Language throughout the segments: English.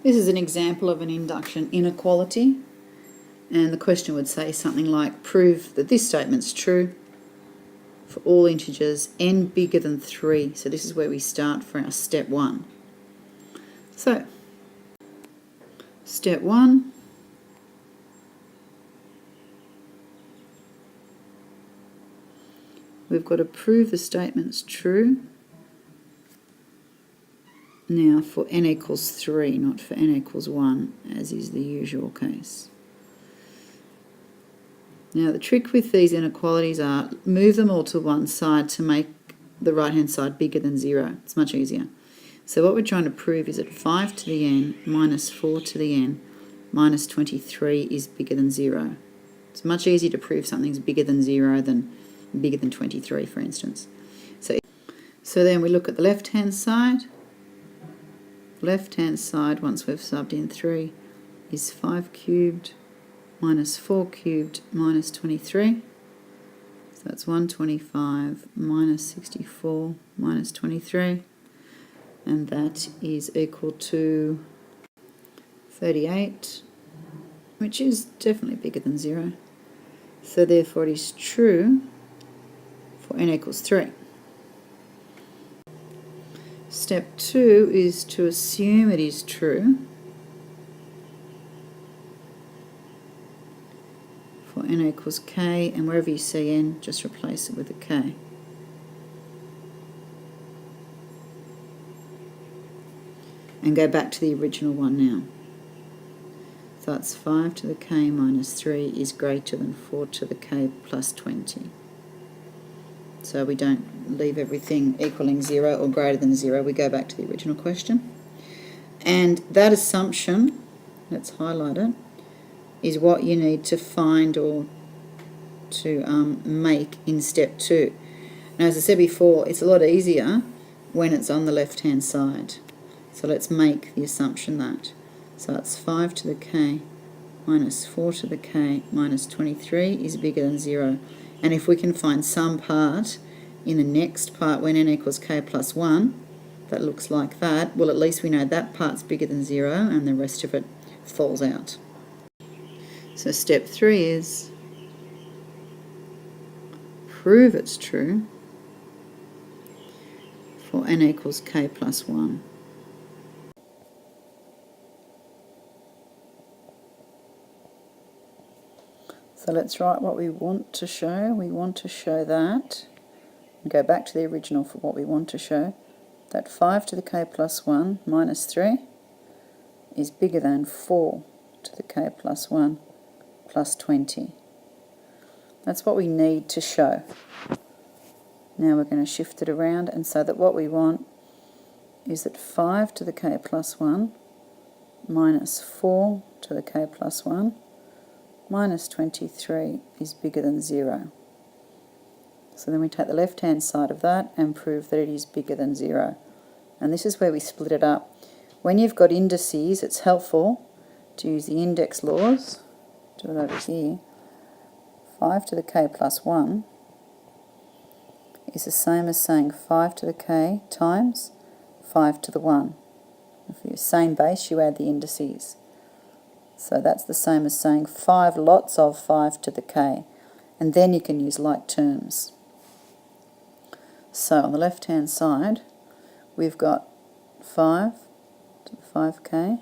This is an example of an induction inequality, and the question would say something like, prove that this statement's true for all integers n bigger than 3. So this is where we start for our step 1. So, step 1, we've got to prove the statement's true. Now for n equals 3, not for n equals 1, as is the usual case. Now the trick with these inequalities are move them all to one side to make the right hand side bigger than 0. It's much easier. So what we're trying to prove is that 5 to the n minus 4 to the n minus 23 is bigger than 0. It's much easier to prove something's bigger than 0 than bigger than 23, for instance. So then we look at the left hand side. Left hand side, once we've subbed in 3, is 5 cubed minus 4 cubed minus 23. So that's 125 minus 64 minus 23. And that is equal to 38, which is definitely bigger than 0. So therefore it is true for n equals 3. Step 2 is to assume it is true for n equals k, and wherever you see n, just replace it with a k. And go back to the original one now. So that's 5 to the k minus 3 is greater than 4 to the k plus 20. So we don't leave everything equaling 0 or greater than 0. We go back to the original question. And that assumption, let's highlight it, is what you need to find or to make in step 2. Now, as I said before, it's a lot easier when it's on the left-hand side. So let's make the assumption that. So it's 5 to the k minus 4 to the k minus 23 is bigger than 0. And if we can find some part in the next part when n equals k plus 1 that looks like that, well, at least we know that part's bigger than 0 and the rest of it falls out. So step 3 is prove it's true for n equals k plus 1. So let's write what we want to show. We want to show that, and go back to the original for what we want to show, that 5 to the k plus 1 minus 3 is bigger than 4 to the k plus 1 plus 20. That's what we need to show. Now we're going to shift it around and say that what we want is that 5 to the k plus 1 minus 4 to the k plus 1 minus 23 is bigger than 0. So then we take the left-hand side of that and prove that it is bigger than 0. And this is where we split it up. When you've got indices, it's helpful to use the index laws. Do it over here. 5 to the k plus 1 is the same as saying 5 to the k times 5 to the 1. For your same base, you add the indices. So that's the same as saying 5 lots of 5 to the k. And then you can use like terms. So on the left-hand side, we've got 5 to the 5k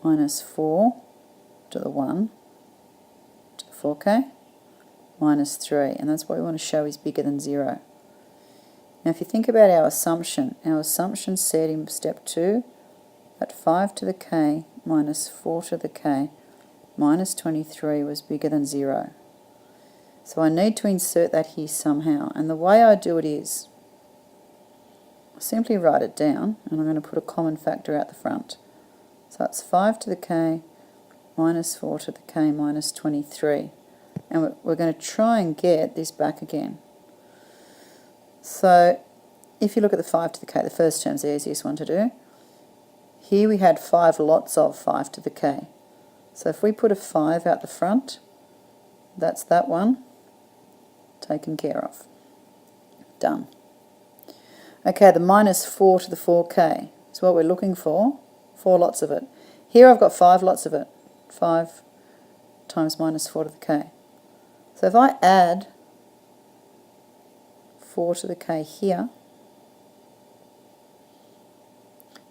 minus 4 to the 1 to the 4k minus 3. And that's what we want to show is bigger than 0. Now if you think about our assumption said in step 2 that 5 to the k minus 4 to the k minus 23 was bigger than 0. So I need to insert that here somehow, and the way I do it is I simply write it down, and I'm going to put a common factor out the front. So that's 5 to the k minus 4 to the k minus 23, and we're going to try and get this back again. So if you look at the 5 to the k, the first term's the easiest one to do. Here we had 5 lots of 5 to the k. So if we put a 5 out the front, that's that one taken care of. Done. Okay, the minus 4 to the 4k is what we're looking for 4 lots of it. Here I've got 5 lots of it. 5 times minus 4 to the k. So if I add 4 to the k here,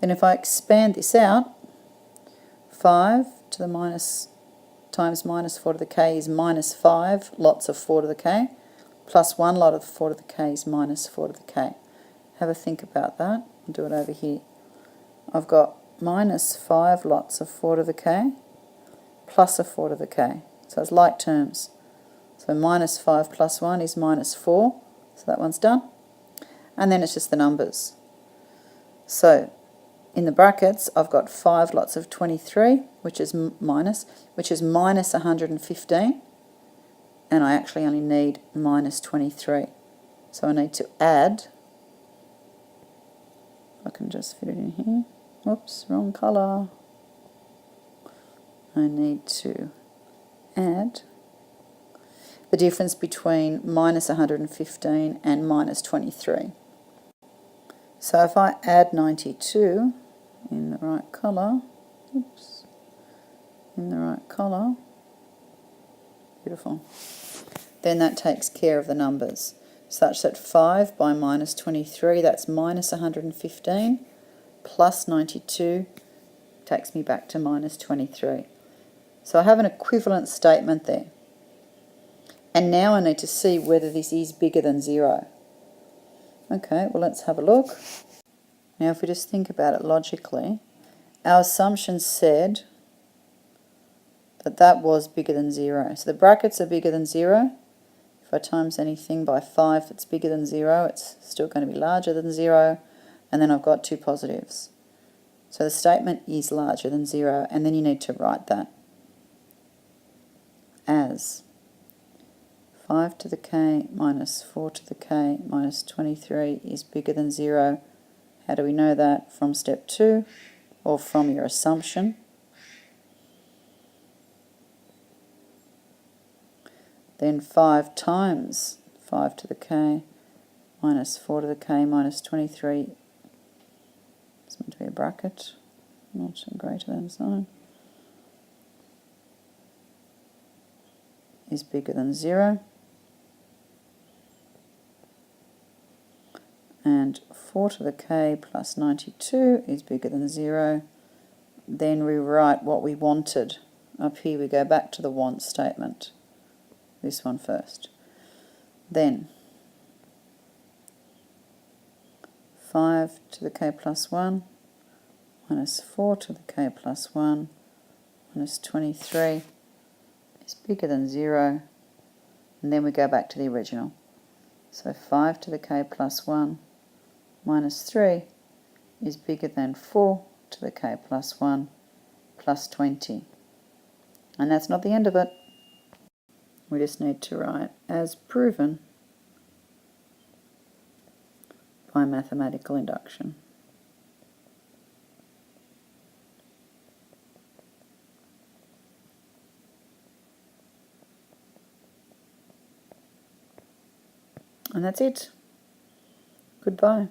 then if I expand this out, 5 to the minus times minus 4 to the k is minus 5 lots of 4 to the k, plus 1 lot of 4 to the k is minus 4 to the k. Have a think about that. I'll do it over here. I've got minus 5 lots of 4 to the k plus a 4 to the k. So it's like terms. So minus 5 plus 1 is minus 4. So that one's done. And then it's just the numbers. So in the brackets, I've got 5 lots of 23, which is minus 115. And I actually only need minus 23. So I need to add, I can just fit it in here. Whoops, wrong colour. I need to add the difference between minus 115 and minus 23. So if I add 92 in the right colour, oops, in the right colour, beautiful, then that takes care of the numbers, such that 5 by minus 23, that's minus 115, plus 92 takes me back to minus 23. So I have an equivalent statement there. And now I need to see whether this is bigger than 0. Okay, well let's have a look. Now if we just think about it logically, our assumption said that that was bigger than 0. So the brackets are bigger than 0. If I times anything by 5 that's bigger than 0, it's still going to be larger than 0. And then I've got 2 positives. So the statement is larger than 0, and then you need to write that as 5 to the k minus 4 to the k minus 23 is bigger than 0. How do we know that? From step 2, or from your assumption. Then 5 times 5 to the k minus 4 to the k minus 23 is meant to be a bracket, not a greater than sign, is bigger than 0. And 4 to the k plus 92 is bigger than 0. Then we write what we wanted. Up here we go back to the want statement. This one first. Then 5 to the k plus 1 minus 4 to the k plus 1 minus 23 is bigger than 0. And then we go back to the original. So 5 to the k plus 1 minus 3 is bigger than 4 to the k plus 1 plus 20. And that's not the end of it. We just need to write as proven by mathematical induction. And that's it. Goodbye.